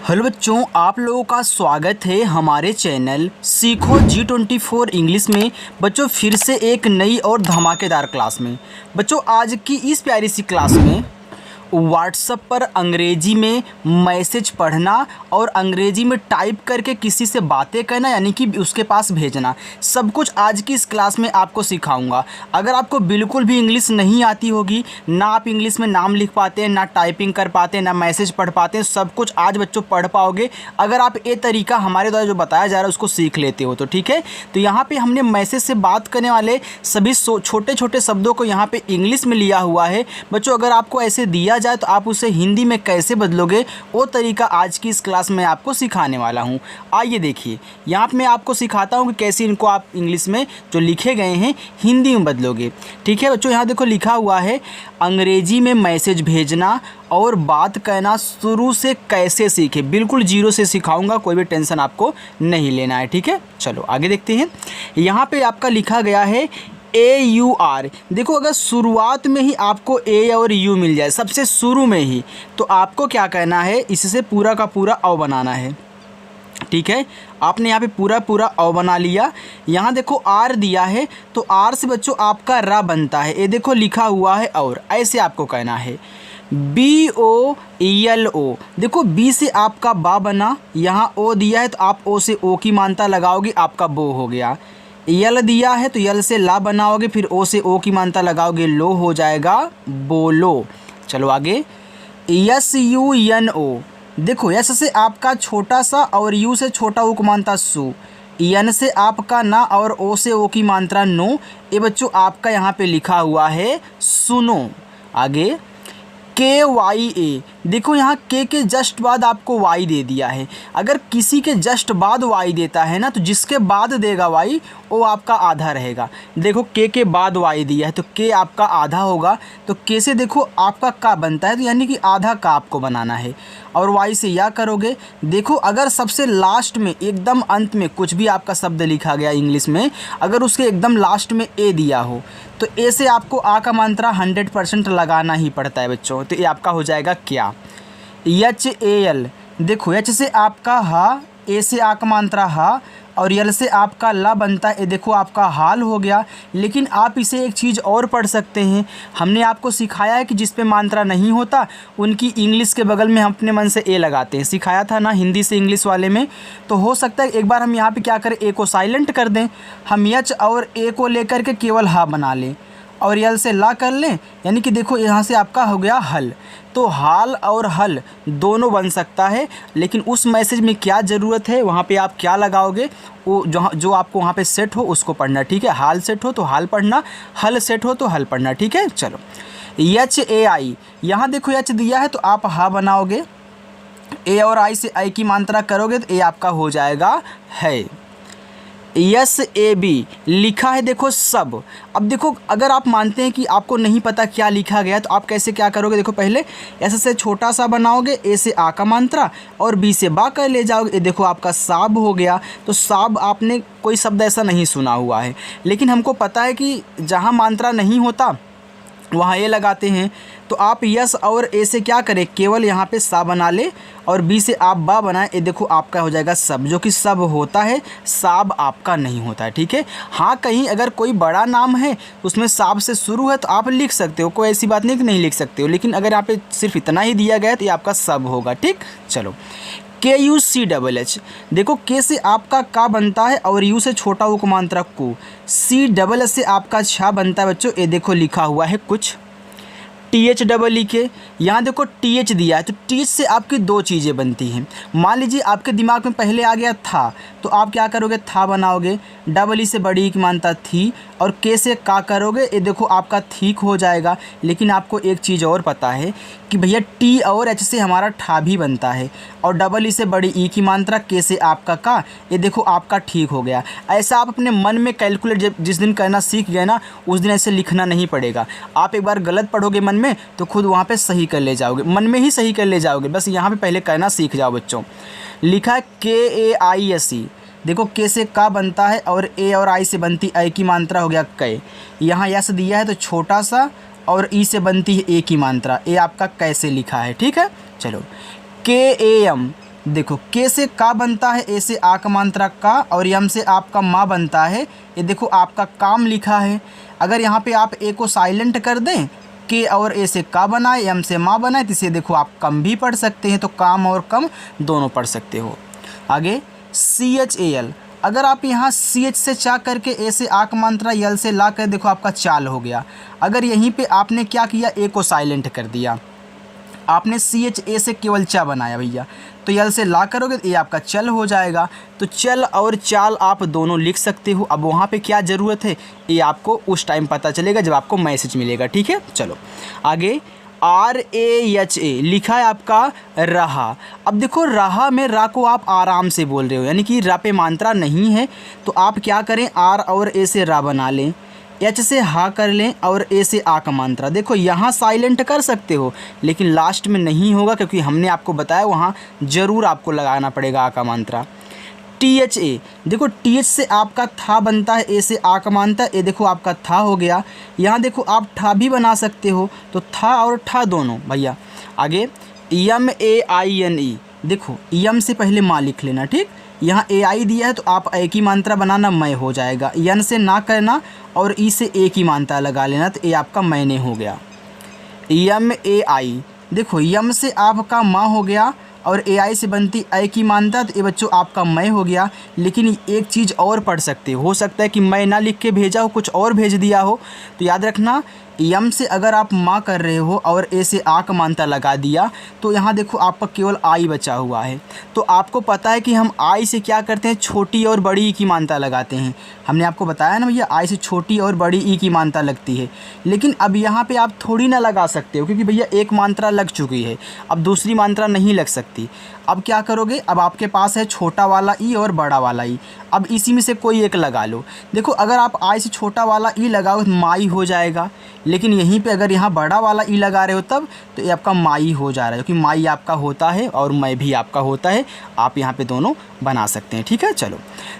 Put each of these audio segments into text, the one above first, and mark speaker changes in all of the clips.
Speaker 1: Hello बच्चों, आप लोगों का स्वागत है हमारे चैनल सीखो G24 इंग्लिश में। बच्चों फिर से एक नई और धमाकेदार क्लास में। बच्चों आज की इस प्यारी सी क्लास में व्हाट्सएप पर अंग्रेजी में मैसेज पढ़ना और अंग्रेजी में टाइप करके किसी से बातें करना यानी कि उसके पास भेजना, सब कुछ आज की इस क्लास में आपको सिखाऊंगा। अगर आपको बिल्कुल भी इंग्लिश नहीं आती होगी, ना आप इंग्लिश में नाम लिख पाते हैं, ना टाइपिंग कर पाते हैं, ना मैसेज पढ़ पाते हैं, सब कुछ आज बच्चों पढ़ पाओगे अगर आप ये तरीका हमारे द्वारा जो बताया जा रहा है उसको सीख लेते हो तो। ठीक है, तो यहाँ पर हमने मैसेज से बात करने वाले सभी छोटे छोटे शब्दों को यहाँ पर इंग्लिश में लिया हुआ है। बच्चों अगर आपको ऐसे दिया जाए तो आप उसे हिंदी में कैसे बदलोगे वो तरीका आज की इस क्लास में आपको सिखाने वाला हूं। आइए देखिए, यहाँ पे मैं आपको सिखाता हूं कि कैसे इनको आप इंग्लिश में जो लिखे गए हैं हिंदी में बदलोगे। ठीक है बच्चों, यहाँ देखो लिखा हुआ है अंग्रेजी में मैसेज भेजना और बात करना शुरू से कैसे सीखे। बिल्कुल जीरो से सिखाऊंगा, कोई भी टेंशन आपको नहीं लेना है। ठीक है, चलो आगे देखते हैं। यहाँ पे आपका लिखा गया है AUR। देखो अगर शुरुआत में ही आपको ए और यू मिल जाए सबसे शुरू में ही, तो आपको क्या करना है, इससे पूरा का पूरा औ बनाना है। ठीक है, आपने यहाँ पे पूरा औ बना लिया। यहाँ देखो आर दिया है तो आर से बच्चों आपका रा बनता है। ये देखो लिखा हुआ है और, ऐसे आपको कहना है। BOLO, देखो बी से आपका बा बना, यहाँ ओ दिया है तो आप ओ से ओ की मानता लगाओगे, आपका बो हो गया। यल दिया है तो यल से ला बनाओगे, फिर ओ से ओ की मानता लगाओगे, लो हो जाएगा बोलो। चलो आगे, SUNO, देखो यस से आपका छोटा सा और यू से छोटा ऊ की मानता सु, यन से आपका ना और ओ से ओ की मात्रा नो। ये बच्चों आपका यहाँ पे लिखा हुआ है सुनो। आगे KYA, देखो यहाँ के जस्ट बाद आपको वाई दे दिया है। अगर किसी के जस्ट बाद वाई देता है ना, तो जिसके बाद देगा वाई वो आपका आधा रहेगा। देखो के बाद वाई दिया है तो के आपका आधा होगा, तो के से देखो आपका का बनता है, तो यानी कि आधा का आपको बनाना है। और वाई से या करोगे। देखो अगर सबसे लास्ट में एकदम अंत में कुछ भी आपका शब्द लिखा गया इंग्लिश में, अगर उसके एकदम लास्ट में ए दिया हो तो ए से आपको आ का मात्रा 100% लगाना ही पड़ता है बच्चों। तो ये आपका हो जाएगा क्या। HAL, देखो एच से आपका हा, ए से आ का मात्रा हा और यल से आपका ला बनता है। ये देखो आपका हाल हो गया। लेकिन आप इसे एक चीज़ और पढ़ सकते हैं। हमने आपको सिखाया है कि जिस पे मात्रा नहीं होता उनकी इंग्लिश के बगल में हम अपने मन से ए लगाते हैं। सिखाया था ना हिंदी से इंग्लिश वाले में। तो हो सकता है एक बार हम यहाँ पे क्या करें, ए को साइलेंट कर दें, हम एच और ए को लेकर के केवल हा बना लें और यल से ला कर लें, यानी कि देखो यहाँ से आपका हो गया हल। तो हाल और हल दोनों बन सकता है, लेकिन उस मैसेज में क्या ज़रूरत है, वहाँ पे आप क्या लगाओगे वो जो आपको वहाँ पे सेट हो उसको पढ़ना। ठीक है, हाल सेट हो तो हाल पढ़ना, हल सेट हो तो हल पढ़ना। ठीक है, चलो HAI, यहाँ देखो एच दिया है तो आप हा बनाओगे, ए और आई से आई की मात्रा करोगे तो ए आपका हो जाएगा है। SAB, लिखा है देखो सब। अब देखो अगर आप मानते हैं कि आपको नहीं पता क्या लिखा गया तो आप कैसे क्या करोगे, देखो पहले एस से छोटा सा बनाओगे, ए से आ का मात्रा और बी से बा कर ले जाओगे। ये देखो आपका साब हो गया। तो साब आपने कोई शब्द ऐसा नहीं सुना हुआ है, लेकिन हमको पता है कि जहाँ मात्रा नहीं होता वहाँ ए लगाते हैं। तो आप यस और ए से क्या करें, केवल यहाँ पे सा बना ले और बी से आप बा बनाए। ये देखो आपका हो जाएगा सब, जो कि सब होता है, साब आपका नहीं होता है। ठीक है, हाँ कहीं अगर कोई बड़ा नाम है उसमें साब से शुरू है तो आप लिख सकते हो, कोई ऐसी बात नहीं कि नहीं लिख सकते हो, लेकिन अगर यहाँ पे सिर्फ इतना ही दिया गया है तो ये आपका सब होगा। ठीक, चलो KUCHH, देखो के से आपका का बनता है और यू से छोटा वो को मात्रा को, CHH से आपका छा बनता है बच्चों। ये देखो लिखा हुआ है कुछ। TH के यहाँ देखो TH दिया है तो TH से आपकी दो चीज़ें बनती हैं। मान लीजिए आपके दिमाग में पहले आ गया था तो आप क्या करोगे, था बनाओगे, डबल से बड़ी की मानता थी और के से का करोगे, ये देखो आपका थीक हो जाएगा। लेकिन आपको एक चीज़ और पता है कि भैया टी और एच से हमारा ठा भी बनता है और डबल से बड़ी ई की मात्रा के से आपका का, ये देखो आपका ठीक हो गया। ऐसा आप अपने मन में कैलकुलेट जिस दिन करना सीख गए ना उस दिन ऐसे लिखना नहीं पड़ेगा। आप एक बार गलत पढ़ोगे मन में तो खुद वहाँ पे सही कर ले जाओगे, मन में ही सही कर ले जाओगे। बस यहाँ पे पहले करना सीख जाओ बच्चों। लिखा है KAISE, देखो के से का बनता है और ए और आई से बनती आई की मात्रा हो गया कै। यहाँ यस दिया है तो छोटा सा और ई से बनती है ए की मात्रा, ए आपका कैसे लिखा है। ठीक है, चलो KAM, देखो के से का बनता है, ए से आ का मात्रा का, और यम से आपका माँ बनता है। ये देखो आपका काम लिखा है। अगर यहाँ पे आप ए को साइलेंट कर दें, के और ए से का बनाए, यम से माँ बनाए, तो इसे देखो आप कम भी पढ़ सकते हैं, तो काम और कम दोनों पढ़ सकते हो। आगे CHAL, अगर आप यहाँ CH से चा करके ए से आ का मात्रा यल से ला कर, देखो आपका चाल हो गया। अगर यहीं पे आपने क्या किया, ए को साइलेंट कर दिया, आपने CHA से केवल चा बनाया भैया, तो यल से ला करोगे तो ये आपका चल हो जाएगा। तो चल और चाल आप दोनों लिख सकते हो। अब वहाँ पे क्या ज़रूरत है, ये आपको उस टाइम पता चलेगा जब आपको मैसेज मिलेगा, ठीक है। चलो आगे RAHA लिखा है आपका रहा। अब देखो रहा में रा को आप आराम से बोल रहे हो, यानी कि रा पे मात्रा नहीं है, तो आप क्या करें, आर और ए से रा बना लें, एच से हा कर लें और ए से आ का मात्रा। देखो यहाँ साइलेंट कर सकते हो, लेकिन लास्ट में नहीं होगा, क्योंकि हमने आपको बताया वहाँ ज़रूर आपको लगाना पड़ेगा आ का मात्रा। THA, देखो TH से आपका था बनता है, ए से आ का मात्रा, ये देखो आपका था हो गया। यहाँ देखो आप ठा भी बना सकते हो, तो था और ठा दोनों भैया। आगे MAINE, देखो यम से पहले माँ लिख लेना, ठीक। यहाँ AI दिया है तो आप ए की मात्रा बनाना, मैं हो जाएगा। यन से ना करना और ई से ए की मात्रा लगा लेना, तो ये आपका मैंने हो गया। MAI, देखो यम से आपका माँ हो गया और AI से बनती ए की मात्रा, तो ये बच्चों आपका मैं हो गया। लेकिन एक चीज़ और पढ़ सकते हो सकता है कि मैं ना लिख के भेजा हो, कुछ और भेज दिया हो, तो याद रखना यम से अगर आप माँ कर रहे हो और ए से आ का मात्रा लगा दिया, तो यहाँ देखो आपका केवल आई बचा हुआ है। तो आपको पता है कि हम आई से क्या करते हैं, छोटी और बड़ी ई की मात्रा लगाते हैं। हमने आपको बताया ना भैया, आई से छोटी और बड़ी ई की मात्रा लगती है। लेकिन अब यहाँ पे आप थोड़ी ना लगा सकते हो, क्योंकि भैया एक मात्रा लग चुकी है, अब दूसरी मात्रा नहीं लग सकती। अब क्या करोगे, अब आपके पास है छोटा वाला ई और बड़ा वाला ई, अब इसी में से कोई एक लगा लो। देखो अगर आप आई से छोटा वाला ई लगाओ तो माई हो जाएगा, लेकिन यहीं पे अगर यहाँ बड़ा वाला ई लगा रहे हो तब तो ये आपका माई हो जा रहा है, क्योंकि माई आपका होता है और मैं भी आपका होता है। आप यहाँ पे दोनों बना सकते हैं, ठीक है। चलो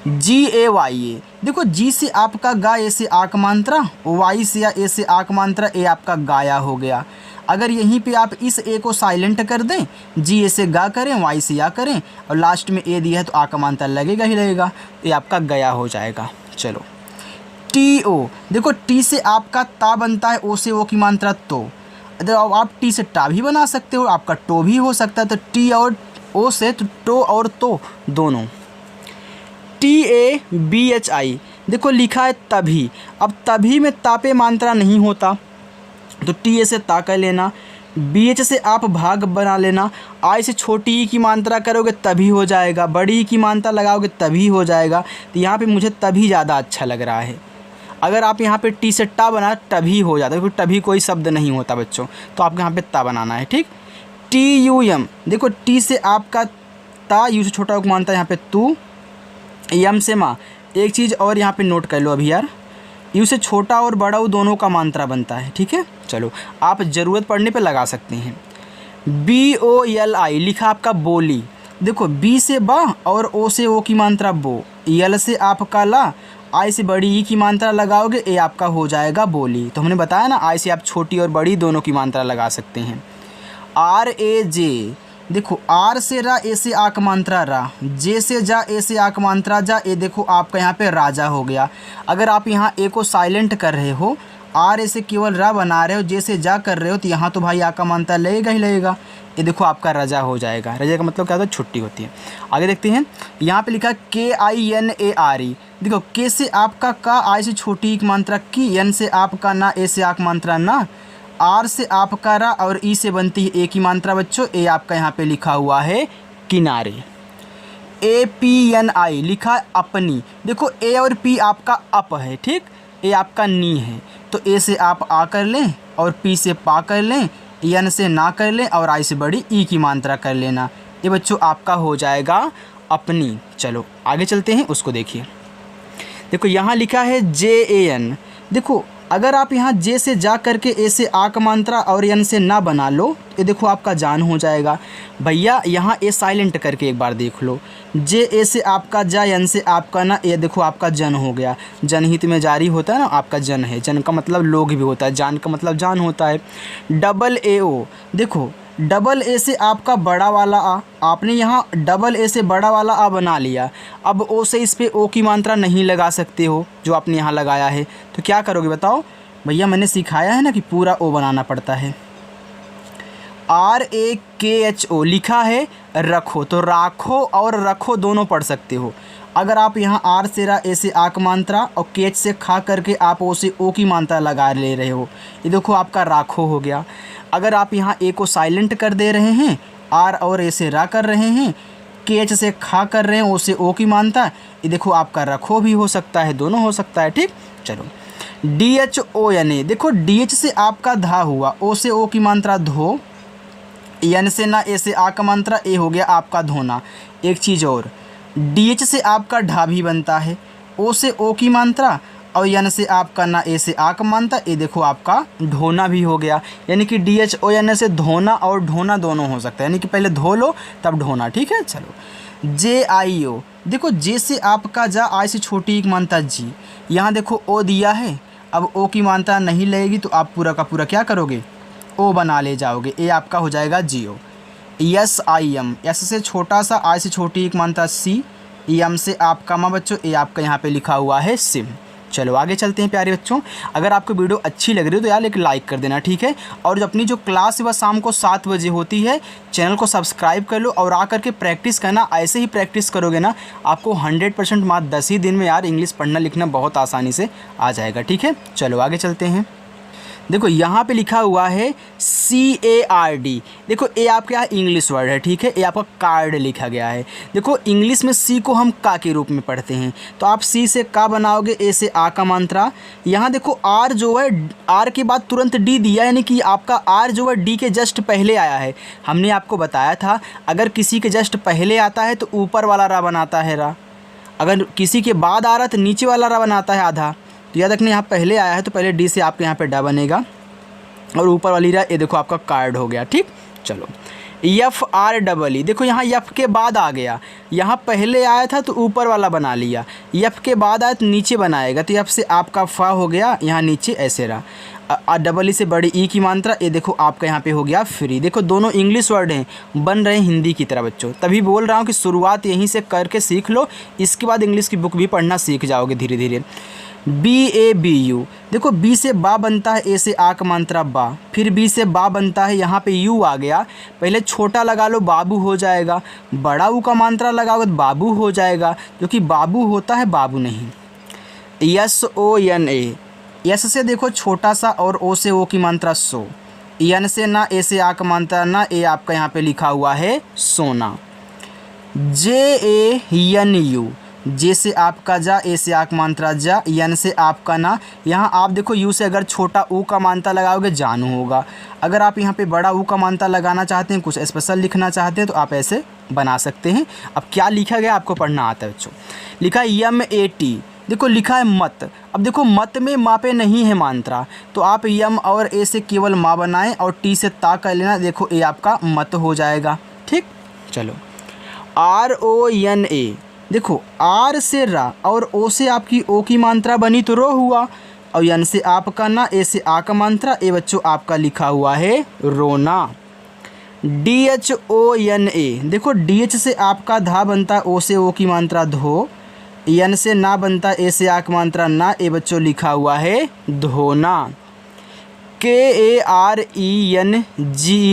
Speaker 1: GAYA, देखो जी से आपका गा, ए से आ का मात्रा, वाई से या ए से आ का मात्रा, ए आपका गाया हो गया। अगर यहीं पे आप इस ए को साइलेंट कर दें, जी ए से गा करें, वाई से या करें, और लास्ट में ए दिया है तो आ का मात्रा लगेगा ही लगेगा, तो ये आपका गया हो जाएगा। चलो TO, देखो टी से आपका ता बनता है, ओ से ओ की मात्रा तो, अब आप टी से टा भी बना सकते हो, आपका टो भी हो सकता है। तो टी और ओ से तो टो और तो दोनों। TABHI, देखो लिखा है तभी। अब तभी में तापे मात्रा नहीं होता, तो TA से ता कर लेना, BH से आप भाग बना लेना, आई से छोटी ई की मात्रा करोगे तभी हो जाएगा, बड़ी ई की मात्रा लगाओगे तभी हो जाएगा। तो यहाँ पे मुझे तभी ज़्यादा अच्छा लग रहा है। अगर आप यहाँ पे टी से टा बना तभी हो जाता है, क्योंकि तभी कोई शब्द नहीं होता बच्चों, तो आपको यहाँ पे ता बनाना है, ठीक। TUM, देखो टी से आपका ता, यू से छोटा को मानता है यहाँ पे तू, यम से माँ। एक चीज़ और यहाँ पे नोट कर लो अभी यार, यू से छोटा और बड़ा वो दोनों का मात्रा बनता है, ठीक है। चलो आप ज़रूरत पड़ने पे लगा सकते हैं। BOLI, लिखा आपका बोली। देखो बी से बा और ओ से ओ की मात्रा बो, यल से आपका ला, आई से बड़ी ई की मात्रा लगाओगे, ए आपका हो जाएगा बोली। तो हमने बताया ना, आई से आप छोटी और बड़ी दोनों की मात्रा लगा सकते हैं। RAJ, देखो आर से रा, ए से आ का मात्रा रा, जे से जा, ए से आ का मात्रा जा, ए देखो आपका यहाँ पे राजा हो गया। अगर आप यहाँ ए को साइलेंट कर रहे हो, आर ए से केवल रा बना रहे हो, जे से जा कर रहे हो, तो यहाँ तो भाई आ का मात्रा लगेगा ही लगेगा। ये देखो आपका रजा हो जाएगा। रजा का मतलब क्या होता है, छुट्टी होती है। आगे देखते हैं, यहाँ पे लिखा KINARE, देखो के से आपका का, आई से छोटी की मात्रा की, एन से आपका ना, ए से आ की मात्रा ना, आर से आपका रा और ई से बनती है ए की मात्रा बच्चों, ए आपका यहाँ पे लिखा हुआ है किनारे। APNI, लिखा है अपनी। देखो ए और पी आपका अप है, ठीक, ए आपका नी है, तो ए से आप आ कर लें और पी से पा कर लें, एन से ना कर लें और आई से बड़ी ई की मात्रा कर लेना। ये बच्चों आपका हो जाएगा अपनी। चलो आगे चलते हैं, उसको देखिए। देखो यहाँ लिखा है JAN, देखो अगर आप यहाँ जे से जा करके ए से आ का मात्रा और एन से ना बना लो, ये देखो आपका जान हो जाएगा। भैया यहाँ ए साइलेंट करके एक बार देख लो, जे ए से आपका जा, एन से आपका ना, ये देखो आपका जन हो गया। जनहित में जारी होता है ना, आपका जन है। जन का मतलब लोग भी होता है, जान का मतलब जान होता है। AAO, देखो डबल ए से आपका बड़ा वाला आ, आपने यहाँ डबल ए से बड़ा वाला आ बना लिया। अब ओ से इस पे ओ की मात्रा नहीं लगा सकते हो जो आपने यहाँ लगाया है, तो क्या करोगे बताओ। भैया मैंने सिखाया है ना कि पूरा ओ बनाना पड़ता है। RAKHO लिखा है रखो, तो राखो और रखो दोनों पढ़ सकते हो। अगर आप यहाँ आर से रा, ए से आ की मात्रा और केच से खा करके आप ओ से ओ की मात्रा लगा ले रहे हो, ये देखो आपका राखो हो गया। अगर आप यहाँ ए को साइलेंट कर दे रहे हैं, आर और ए से रा कर रहे हैं, केच से खा कर रहे हैं, ओ से ओ की मात्रा, ये देखो आपका रखो भी हो सकता है, दोनों हो सकता है। ठीक, चलो DHONA, देखो DH से आपका धा हुआ, ओ से ओ की मात्रा धो, एन से ना, ए से आ का मात्रा, ए हो गया आपका धोना। एक चीज़ और, DH से आपका ढा भी बनता है, ओ से ओ की मात्रा और एन से आपका ना, ए से आ का मात्रा, ये देखो आपका ढोना भी हो गया। यानी कि DHONA से धोना और ढोना दोनों हो सकता है, यानी कि पहले धो लो तब ढोना। ठीक है, चलो JIO, देखो जे से आपका जा, आई से छोटी एक मात्रा जी, यहाँ देखो ओ दिया है, अब ओ की मात्रा नहीं लगेगी तो आप पूरा का पूरा क्या करोगे, ओ बना ले जाओगे, ए आपका हो जाएगा जियो। SIM, एस से छोटा सा, आई से छोटी एक मात्रा सी, एम से आपका माँ बच्चों, ए आपका यहाँ पे लिखा हुआ है सिम। चलो आगे चलते हैं प्यारे बच्चों। अगर आपको वीडियो अच्छी लग रही है तो यार एक लाइक कर देना, ठीक है। और जो अपनी जो क्लास है वह शाम को 7 बजे होती है, चैनल को सब्सक्राइब कर लो और आकर के प्रैक्टिस करना। ऐसे ही प्रैक्टिस करोगे ना आपको 100% मात्र 10 ही दिन में यार इंग्लिश पढ़ना लिखना बहुत आसानी से आ जाएगा, ठीक है। चलो आगे चलते हैं। देखो यहाँ पे लिखा हुआ है CARD, देखो ए आपके यहाँ इंग्लिश वर्ड है, ठीक है, ए आपका कार्ड लिखा गया है। देखो इंग्लिश में सी को हम का के रूप में पढ़ते हैं, तो आप सी से का बनाओगे, ए से आ का मात्रा। यहाँ देखो आर जो है, आर के बाद तुरंत डी दिया, यानी कि आपका आर जो है डी के जस्ट पहले आया है। हमने आपको बताया था अगर किसी के जस्ट पहले आता है तो ऊपर वाला रा बनाता है रा, अगर किसी के बाद आ रहा है तो नीचे वाला रा बनाता है आधा। तो याद रखना यहाँ पहले आया है तो पहले डी से आपके यहाँ पे डा बनेगा और ऊपर वाली रा, ये देखो आपका कार्ड हो गया, ठीक। चलो FREE, देखो यहाँ यफ के बाद आ गया, यहाँ पहले आया था तो ऊपर वाला बना लिया, यफ के बाद आया तो नीचे बनाएगा, तो यफ से आपका फा हो गया, यहाँ नीचे ऐसे रहा। डबल ई से बड़ी ई की मात्रा, ये देखो आपका यहाँ पे हो गया फ्री। देखो दोनों इंग्लिश वर्ड हैं, बन रहे हैं हिंदी की तरह बच्चों। तभी बोल रहा हूँ कि शुरुआत यहीं से करके सीख लो, इसके बाद इंग्लिश की बुक भी पढ़ना सीख जाओगे धीरे धीरे। BABU, देखो बी से बा बनता है, ए से आ का मात्रा बा, फिर बी से बा बनता है, यहाँ पे यू आ गया, पहले छोटा लगा लो बाबू हो जाएगा, बड़ा ऊ का मात्रा लगाओगे तो बाबू हो जाएगा, क्योंकि बाबू होता है बाबू नहीं। SONA, यस से देखो छोटा सा और ओ से ओ की मात्रा सो, एन से ना, ए से आ का मात्रा ना, ए आपका यहाँ पे लिखा हुआ है सोना। JANU, जे से आपका जा, ए से आ का मात्रा जा, एन से आपका ना, यहाँ आप देखो यू से अगर छोटा ऊ का मात्रा लगाओगे जानू होगा। अगर आप यहाँ पे बड़ा ऊ का मात्रा लगाना चाहते हैं, कुछ स्पेशल लिखना चाहते हैं तो आप ऐसे बना सकते हैं। अब क्या लिखा गया आपको पढ़ना आता है बच्चों। लिखा है MAT, देखो लिखा है मत। अब देखो मत में माँ पे नहीं है मात्रा, तो आप यम और ए से केवल माँ बनाएं और टी से ता कर लेना, देखो ए आपका मत हो जाएगा, ठीक। चलो RONA, देखो आर से रा और ओ से आपकी ओ की मात्रा बनी तो रो हुआ, और एन से आपका ना, ए से आ का मात्रा, ए बच्चों आपका लिखा हुआ है रोना। DHONA, देखो DH से आपका धा बनता है, ओ से ओ की मात्रा धो, एन से ना बनता, ए से आ की मात्रा ना, ए बच्चों लिखा हुआ है धोना। KARENGE,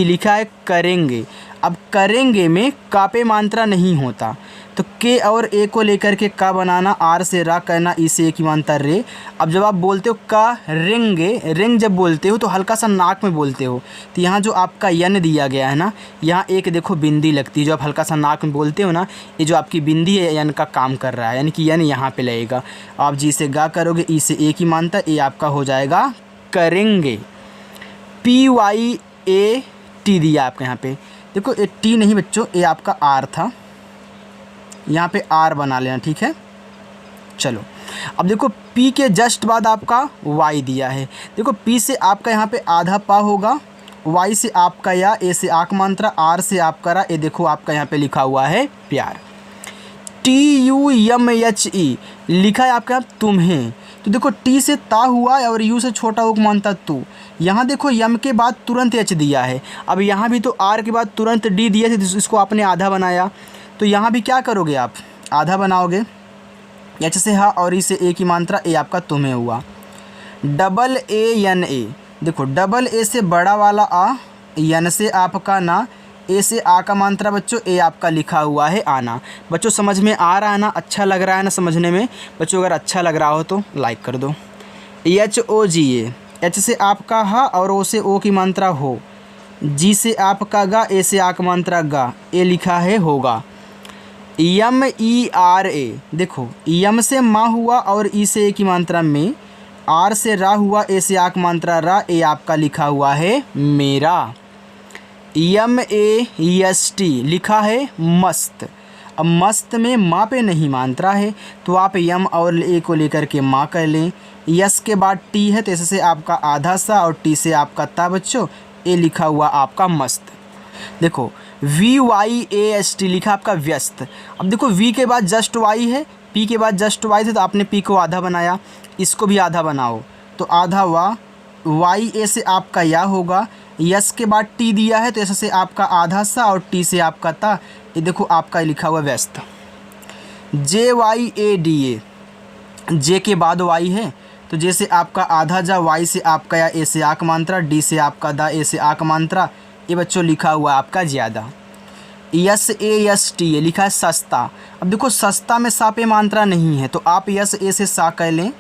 Speaker 1: लिखा है करेंगे। अब करेंगे में का पे मात्रा नहीं होता, तो के और ए को लेकर के का बनाना, आर से रा करना, ई से ए की मात्रा रे। अब जब आप बोलते हो का रेंगे, रेंग जब बोलते हो तो हल्का सा नाक में बोलते हो, तो यहाँ जो आपका यन दिया गया है ना, यहाँ एक देखो बिंदी लगती है, जो आप हल्का सा नाक में बोलते हो ना, ये जो आपकी बिंदी है यन का काम कर रहा है, यानी कि यन यहाँ पे लगेगा। आप जी से गा करोगे, ई से ए की मात्रा, ए आपका हो जाएगा करेंगे। PYAT दिया आपके यहाँ पे, देखो ये टी नहीं बच्चों, ये आपका आर था, यहाँ पे आर बना लेना, ठीक है। चलो अब देखो पी के जस्ट बाद आपका वाई दिया है, देखो पी से आपका यहाँ पे आधा पा होगा, वाई से आपका या, ए से आक मात्रा, आर से आपका रा, ये देखो आपका यहाँ पे लिखा हुआ है प्यार। TUMHE, लिखा है आपका तुम्हें, तो देखो टी से ता हुआ और यू से छोटा ऊ को मानता तू। यहाँ देखो यम के बाद तुरंत एच दिया है। अब यहाँ भी तो आर के बाद तुरंत डी दिया थे, इसको आपने आधा बनाया। तो यहाँ भी क्या करोगे आप, आधा बनाओगे। एच से हा और ई से ए की मात्रा, ए आपका तुम्हें हुआ। डबल ए एन ए, देखो डबल ए से बड़ा वाला आ, एन से आपका ना, ए से आ का मात्रा बच्चों, ए आपका लिखा हुआ है आना। बच्चों समझ में आ रहा है ना, अच्छा लग रहा है ना समझने में। बच्चों अगर अच्छा लग रहा हो तो लाइक कर दो। एच ओ जी ए, एच से आपका हा और ओ से ओ की मात्रा हो, जी से आपका गा, ए से आ का मात्रा गा, ए लिखा है होगा। यम ई आर ए, देखो यम से माँ हुआ और ई से ए की मात्रा में, आर से रा हुआ, ए से आ की मात्रा रा, ए आपका लिखा हुआ है मेरा। यम ए एस टी लिखा है मस्त। अब मस्त में माँ पे नहीं मात्रा है तो आप यम और ए को लेकर के माँ कर लें। यस के बाद टी है तो इससे आपका आधा सा और टी से आपका ता बच्चों, ए लिखा हुआ आपका मस्त। देखो V Y A S T लिखा आपका व्यस्त। अब देखो वी के बाद जस्ट वाई है, पी के बाद जस्ट वाई थे तो आपने पी को आधा बनाया, इसको भी आधा बनाओ तो आधा वाई ए से आपका या होगा। यस के बाद टी दिया है तो ऐसे आपका आधा सा और टी से आपका ता, ये देखो आपका लिखा हुआ व्यस्त। जे वाई ए डी ए, जे के बाद वाई है तो जे से आपका आधा जा, वाई से आपका या, ए से आक मात्रा, डी से आपका दा, ए से आक मात्रा, ये बच्चों लिखा हुआ आपका ज़्यादा। Yes A S T A लिखा है सस्ता। अब देखो सस्ता में सा पे मात्रा नहीं है तो आप यस ए से सा कह लें।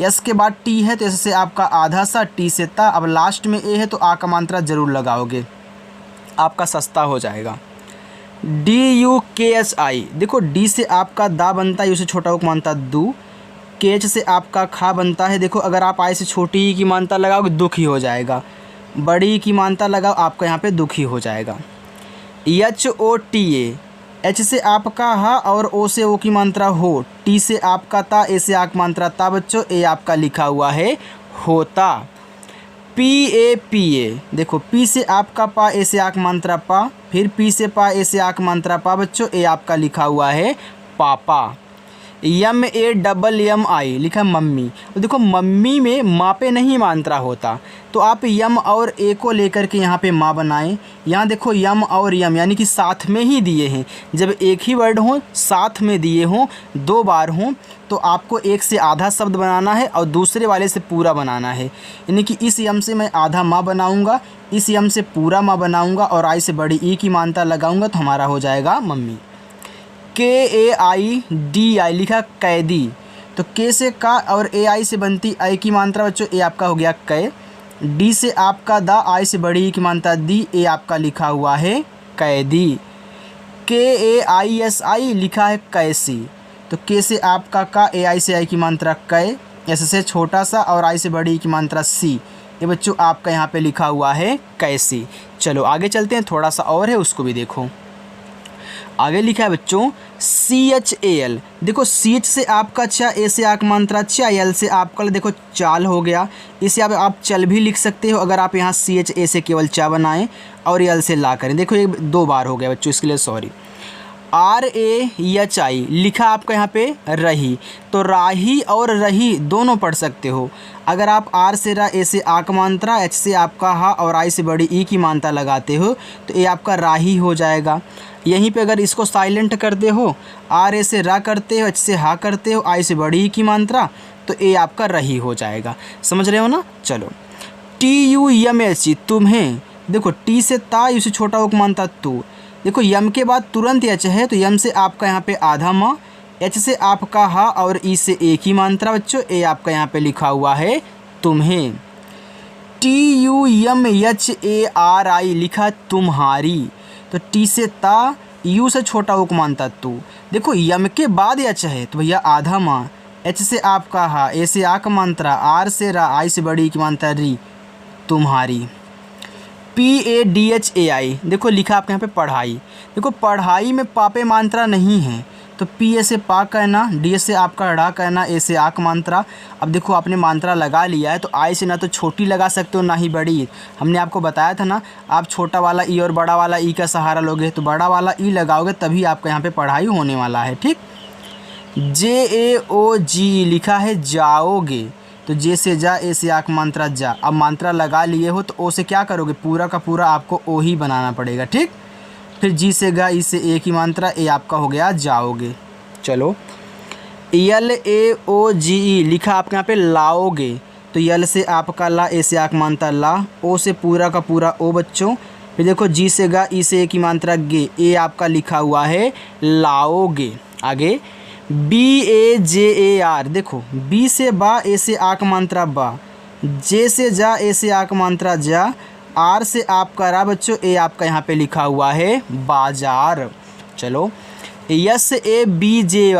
Speaker 1: यस के बाद टी है तो इससे आपका आधा सा, टी से ता, अब लास्ट में ए है तो आ का मात्रा ज़रूर लगाओगे, आपका सस्ता हो जाएगा। डी यू के एस आई, देखो डी से आपका दा बनता है, यू से छोटा को मानता दू, के एच से आपका खा बनता है। देखो अगर आप आई से छोटी ई की मानता लगाओगे दुखी हो जाएगा, बड़ी की मानता लगाओ आपका यहाँ पे दुखी हो जाएगा। H O T A, H से आपका हा और ओ से ओ की मात्रा हो, टी से आपका ता, ए से आक मात्रा ता बच्चों, ए आपका लिखा हुआ है होता। पी ए, देखो पी से आपका पा, ए से आक मात्रा पा, फिर पी से पा, ए से आक मात्रा पा बच्चों, ए आपका लिखा हुआ है पापा। यम ए डबल यम आई लिखा मम्मी। तो देखो मम्मी में माँ पे नहीं मात्रा होता तो आप यम और ए को लेकर के यहाँ पे माँ बनाएं। यहाँ देखो यम और यम यानी कि साथ में ही दिए हैं। जब एक ही वर्ड हो साथ में दिए हों, दो बार हों, तो आपको एक से आधा शब्द बनाना है और दूसरे वाले से पूरा बनाना है। यानी कि इस यम से मैं आधा माँ बनाऊँगा, इस यम से पूरा माँ बनाऊँगा और आई से बड़ी ई की मात्रा लगाऊँगा तो हमारा हो जाएगा मम्मी। के ए आई डी आई लिखा कैदी। तो के से का और ए आई से बनती आई की मात्रा बच्चों, ए आपका हो गया कै। डी से आपका दा, आई से बड़ी ई की मात्रा दी, ए आपका लिखा हुआ है कैदी। के ए आई एस आई लिखा है कैसी। तो के से आपका का, ए आई से आई की मात्रा कै, एस से छोटा सा और आई से बड़ी ई की मात्रा सी, ये बच्चों आपका यहाँ पे लिखा हुआ है कैसी। चलो आगे चलते हैं, थोड़ा सा और है उसको भी देखो। आगे लिखा है बच्चों सी एच ए एल। देखो सी एच से आपका चा, ए से आक मात्रा चा, एल से आपका देखो चाल हो गया। इसे आप चल भी लिख सकते हो अगर आप यहाँ सी एच ए से केवल चा बनाएं और एल से ला करें। देखो ये दो बार हो गया बच्चों, इसके लिए sorry. R A H I लिखा आपका यहाँ पे रही। तो राही और रही दोनों पढ़ सकते हो। अगर आप आर से रा, ए से आक मात्रा, एच से आपका हा और आई से बड़ी ई की मात्रा लगाते हो तो ये आपका राही हो जाएगा। यहीं पे अगर इसको साइलेंट करते हो, आर ए से रा करते हो, एच से हा करते हो, आई से बड़ी ई की मात्रा, तो ए आपका रही हो जाएगा। समझ रहे हो ना। चलो टी यू यम एच ई तुम्हें। देखो टी से ता, यू से छोटा उक मानता तू। देखो यम के बाद तुरंत एच है तो यम से आपका यहाँ पे आधा माँ, एच से आपका हा और ई से ए की मात्रा बच्चों, ए आपका यहाँ पे लिखा हुआ है तुम्हें। T U Yama H A R आई लिखा तुम्हारी। तो टी से ता, यू से छोटा उक मानता तू। देखो यम के बाद एच है तो भैया आधा माँ, एच से आपका हा, ए से आक मात्रा, आर से रा, आई से बड़ी की मात्रा री, तुम्हारी। P A D H A I, देखो लिखा आपके यहाँ पे पढ़ाई। देखो पढ़ाई में पापे मात्रा नहीं है तो पी ए से पा कहना, डी से आपका ड़ा कहना, ए से आक मात्रा। अब देखो आपने मात्रा लगा लिया है तो आई से ना तो छोटी लगा सकते हो ना ही बड़ी। हमने आपको बताया था ना, आप छोटा वाला ई और बड़ा वाला ई का सहारा लोगे तो बड़ा वाला ई लगाओगे तभी आपका यहाँ पे पढ़ाई होने वाला है। ठीक। JAOGE लिखा है जाओगे, तो जे से जा, ए से आक मात्रा जा। अब मात्रा लगा लिए हो तो ओ से क्या करोगे, पूरा का पूरा आपको ओ ही बनाना पड़ेगा, ठीक। फिर जी से गा, ई से ए की मात्रा, ए आपका हो गया जाओगे। चलो LAOGE लिखा आपके यहाँ पे लाओगे, तो यल से आपका ला, ए से आक मात्रा ला, ओ से पूरा का पूरा ओ बच्चों। फिर देखो जी से गा, ई से ए की मात्रा गे, ए आपका लिखा हुआ है लाओगे। आगे BAJAR, देखो बी से बा, ए से आक मात्रा बा, जे से जा, ए से आक मात्रा जा, आर से आपका रा बच्चों, ए आपका यहाँ पे लिखा हुआ है बाजार। चलो SABJI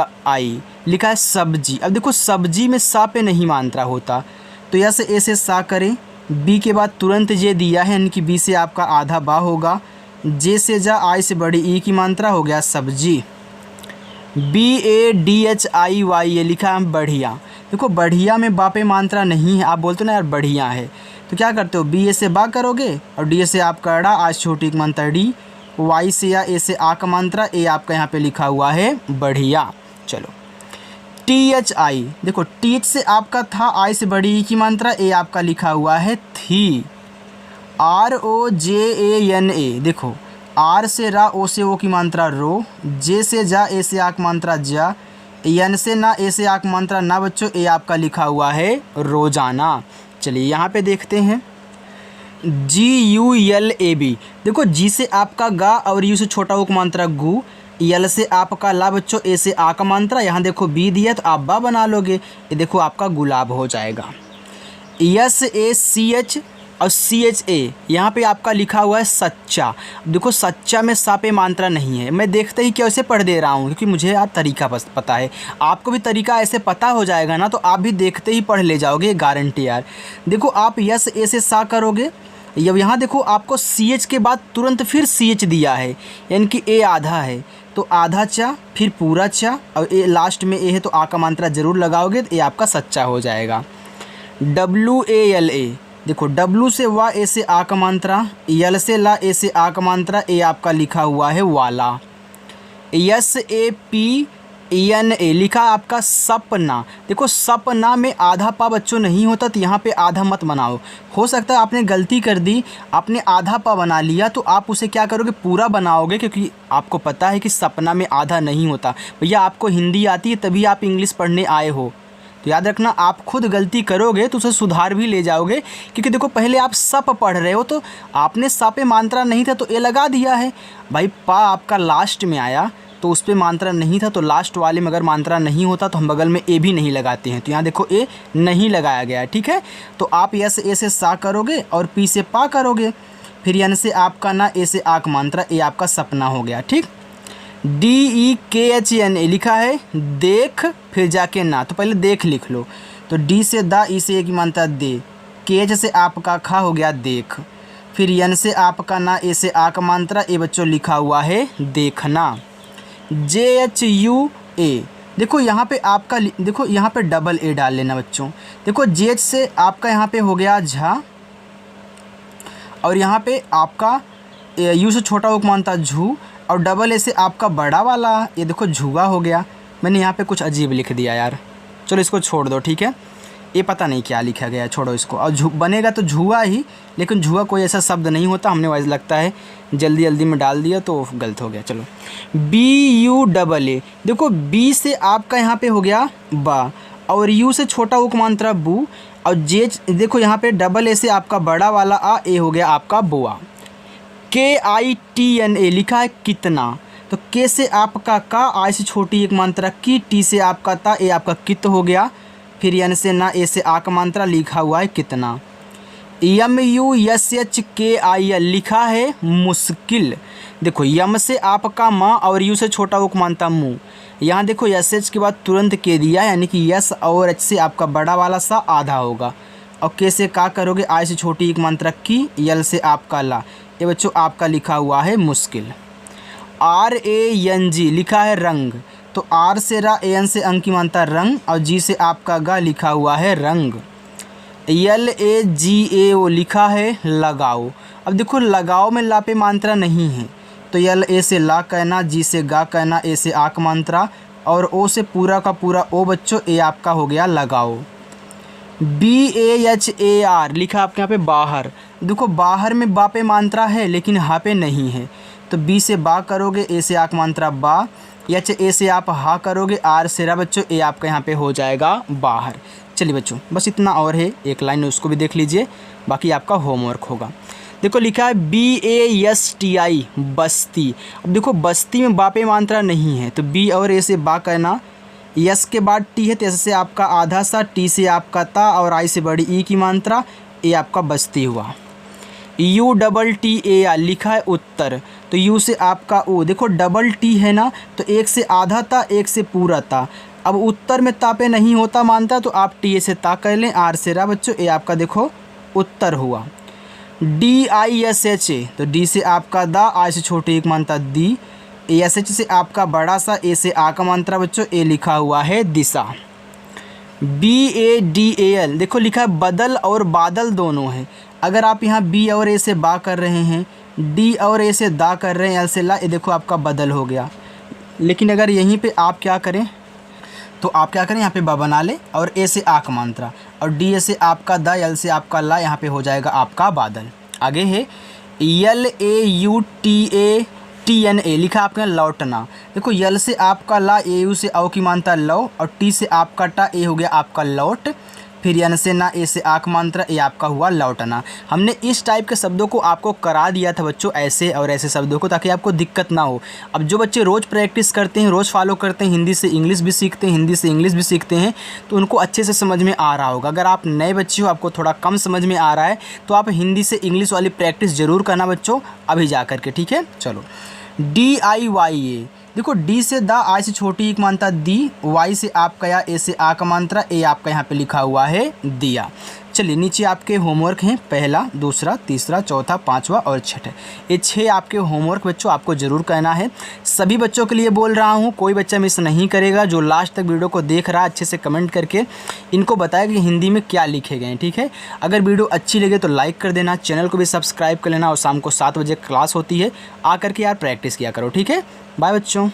Speaker 1: लिखा है सब्जी। अब देखो सब्जी में सा पे नहीं मात्रा होता, तो यस ए से सा करें, बी के बाद तुरंत जे दिया है, यानी कि बी से आपका आधा बा होगा, जे से जा, आई से बड़ी ई की मात्रा, हो गया सब्जी। BADHIY ये लिखा है बढ़िया। देखो बढ़िया में बा पे मात्रा नहीं है, आप बोलते हो ना यार बढ़िया है, तो क्या करते हो, बी ए से बा करोगे और डी ए से आपका अड़ा, आज छोटी की मात्रा डी, वाई से या ए से आ का मात्रा, ए आपका यहाँ पे लिखा हुआ है बढ़िया। चलो THI, देखो TH से आपका था, आई से बड़ी ई की मात्रा, ए आपका लिखा हुआ है थी। ROJANA, देखो आर से रा, ओ से ओ की मात्रा रो, जे से जा, ए से आक मात्रा जा, एन से ना, ए से आक मात्रा ना बच्चों, ए आपका लिखा हुआ है रोजाना। चलिए यहाँ पे देखते हैं GULAB, देखो जी से आपका गा और यू से छोटा ओ की मात्रा गु, यल से आपका ला बच्चों, ए से आ का मात्रा, यहाँ देखो बी दिया तो आप बा बना लोगे, ये देखो आपका गुलाब हो जाएगा। SACH और CHA यहाँ पे आपका लिखा हुआ है सच्चा। देखो सच्चा में सा पे मात्रा नहीं है, मैं देखते ही कैसे पढ़ दे रहा हूँ क्योंकि मुझे यार तरीका पता है, आपको भी तरीका ऐसे पता हो जाएगा ना, तो आप भी देखते ही पढ़ ले जाओगे, गारंटी यार। देखो आप यस ए से सा करोगे, अब यहाँ देखो आपको CH के बाद तुरंत फिर CH दिया है, यानी कि ए आधा है, तो आधा चा, फिर पूरा चा, और ए लास्ट में ए है, तो आ का मात्रा ज़रूर लगाओगे, तो ये आपका सच्चा हो जाएगा। WALA, देखो डब्लू से वा, ए से आ का मात्रा, यल से ला, ए से आ का मात्रा, ए आपका लिखा हुआ है वाला। SAPENA लिखा आपका सपना। देखो सपना में आधा पा बच्चों नहीं होता, तो यहाँ पे आधा मत बनाओ, हो सकता है आपने गलती कर दी, आपने आधा पा बना लिया, तो आप उसे क्या करोगे, पूरा बनाओगे, क्योंकि आपको पता है कि सपना में आधा नहीं होता। भैया आपको हिंदी आती है तभी आप इंग्लिश पढ़ने आए हो, तो याद रखना आप खुद गलती करोगे तो उसे सुधार भी ले जाओगे, क्योंकि देखो पहले आप सप पढ़ रहे हो, तो आपने सा पे मात्रा नहीं था तो ए लगा दिया है। भाई पा आपका लास्ट में आया तो उस पर मात्रा नहीं था, तो लास्ट वाले में अगर मात्रा नहीं होता तो हम बगल में ए भी नहीं लगाते हैं, तो यहाँ देखो ए नहीं लगाया गया है, ठीक है। तो आप यस ए से सा करोगे और पी से पा करोगे, फिर यन से आपका ना, ए से आक मात्रा, ए आपका सपना हो गया, ठीक। DEKHNA लिखा है देख, फिर जाके ना, तो पहले देख लिख लो, तो डी से दा, ई से ए की मात्रा दे, KH से आपका खा हो गया देख, फिर यन से आपका ना, ए से आ का मात्रा, ए बच्चों लिखा हुआ है देखना। JHUA, देखो यहाँ पे आपका, देखो यहाँ पे डबल ए डाल लेना बच्चों, देखो JH से आपका यहाँ पे हो गया झा, और यहाँ पे आपका यू से छोटा उक मानता झू, और डबल ए से आपका बड़ा वाला, ये देखो झुआ हो गया। मैंने यहाँ पे कुछ अजीब लिख दिया यार, चलो इसको छोड़ दो, ठीक है, ये पता नहीं क्या लिखा गया है, छोड़ो इसको। और बनेगा तो झुआ ही, लेकिन झुआ कोई ऐसा शब्द नहीं होता, हमने वैसे लगता है जल्दी जल्दी में डाल दिया तो गलत हो गया। चलो BUAA, देखो बी से आपका यहाँ पे हो गया बा, और यू से छोटा उक मात्रा बू, और जे देखो यहाँ पे डबल ए से आपका बड़ा वाला आ, ए हो गया आपका बुआ। KITNA लिखा है कितना, तो के से आपका का, आई से छोटी एक मात्रा की, टी से आपका ता, ए आपका कित हो गया, फिर यन से ना, ए से आ का मात्रा लिखा हुआ है कितना। MUSHKIL लिखा है मुश्किल, देखो यम से आपका माँ और यू से छोटा उक मानता मुँह, यहाँ देखो एस के बाद तुरंत के दिया है, यानी कि यस और एच से आपका बड़ा वाला सा आधा होगा, और के से का करोगे, आई से छोटी एक मात्रा की, यल से आपका ला, ये बच्चों आपका लिखा हुआ है मुश्किल। RANG लिखा है रंग, तो आर से रा, एन से अंक की मानता रंग, और जी से आपका गा लिखा हुआ है रंग। LAGAO लिखा है लगाओ, अब देखो लगाओ में ला पे मात्रा नहीं है, तो यल ए से ला कहना, जी से गा कहना, ए से आक मात्रा, और ओ से पूरा का पूरा ओ बच्चों, ए आपका हो गया लगाओ। BAHAR लिखा आपके यहाँ पे बाहर। देखो बाहर में बा पे मात्रा है लेकिन हा पे नहीं है, तो बी से बा करोगे, ए से आक मात्रा बा, एच ए से आप हा करोगे, आर से रा बच्चों, ए आपका यहाँ पे हो जाएगा बाहर। चलिए बच्चों बस इतना और है, एक लाइन उसको भी देख लीजिए, बाकी आपका होमवर्क होगा। देखो लिखा है BASTI बस्ती। अब देखो बस्ती में बा पे मात्रा नहीं है, तो बी और ए से बा करना, यस के बाद टी है तो एस से आपका आधा सा, टी से आपका ता और आई से बड़ी ई की मात्रा, ए आपका बस्ती हुआ। UTTA लिखा है उत्तर, तो यू से आपका ओ। देखो डबल टी है ना, तो एक से आधा ता एक से पूरा ता। अब उत्तर में ता पे नहीं होता मानता, तो आप टी से ता कर लें, आर से रा बच्चों, ए आपका देखो उत्तर हुआ। DISHA तो डी से आपका दा, आई से छोटी एक मानता दी, ASH से आपका बड़ा सा, ए से आ का मात्रा बच्चों, ए लिखा हुआ है दिशा। BADAL देखो लिखा है बदल और बादल दोनों है। अगर आप यहाँ बी और ए से बा कर रहे हैं, डी और ए से दा कर रहे हैं, एल से ला, ये देखो आपका बदल हो गया। लेकिन अगर यहीं पे आप क्या करें, तो आप क्या करें, यहाँ पे बा बना ले और ए से आक मात्रा, और डी ए से आपका दा, एल से आपका ला, यहाँ पे हो जाएगा आपका बादल। आगे है LAUTATNA लिखा आपके यहाँ लौटना। देखो यल से आपका ला, ए यू से औ की मात्रा लो, और टी से आपका टा, ए हो गया आपका लौट, फिर यन से ना, ए से आक मात्रा, ए आपका हुआ लौटना। हमने इस टाइप के शब्दों को आपको करा दिया था बच्चों, ऐसे और ऐसे शब्दों को, ताकि आपको दिक्कत ना हो। अब जो बच्चे रोज़ प्रैक्टिस करते हैं, रोज़ फॉलो करते हैं, हिंदी से इंग्लिश भी सीखते हैं, हिंदी से इंग्लिश भी सीखते हैं, तो उनको अच्छे से समझ में आ रहा होगा। अगर आप नए बच्चे हो, आपको थोड़ा कम समझ में आ रहा है, तो आप हिंदी से इंग्लिश वाली प्रैक्टिस ज़रूर करना बच्चों, अभी जा करके, ठीक है। चलो DIYA देखो डी से दा, आई से छोटी एक मात्रा दी, वाई से आपका या, ए से आ का मात्रा, ए आपका यहाँ पे लिखा हुआ है दिया। चलिए नीचे आपके होमवर्क हैं, पहला, दूसरा, तीसरा, चौथा, पांचवा और छठा। ये 6 आपके होमवर्क बच्चों आपको ज़रूर करना है। सभी बच्चों के लिए बोल रहा हूँ, कोई बच्चा मिस नहीं करेगा। जो लास्ट तक वीडियो को देख रहा है, अच्छे से कमेंट करके इनको बताया कि हिंदी में क्या लिखे गए हैं, ठीक है। अगर वीडियो अच्छी लगे तो लाइक कर देना, चैनल को भी सब्सक्राइब कर लेना, और शाम को 7 बजे क्लास होती है, आकर के यार प्रैक्टिस किया करो, ठीक है। बाय बच्चों।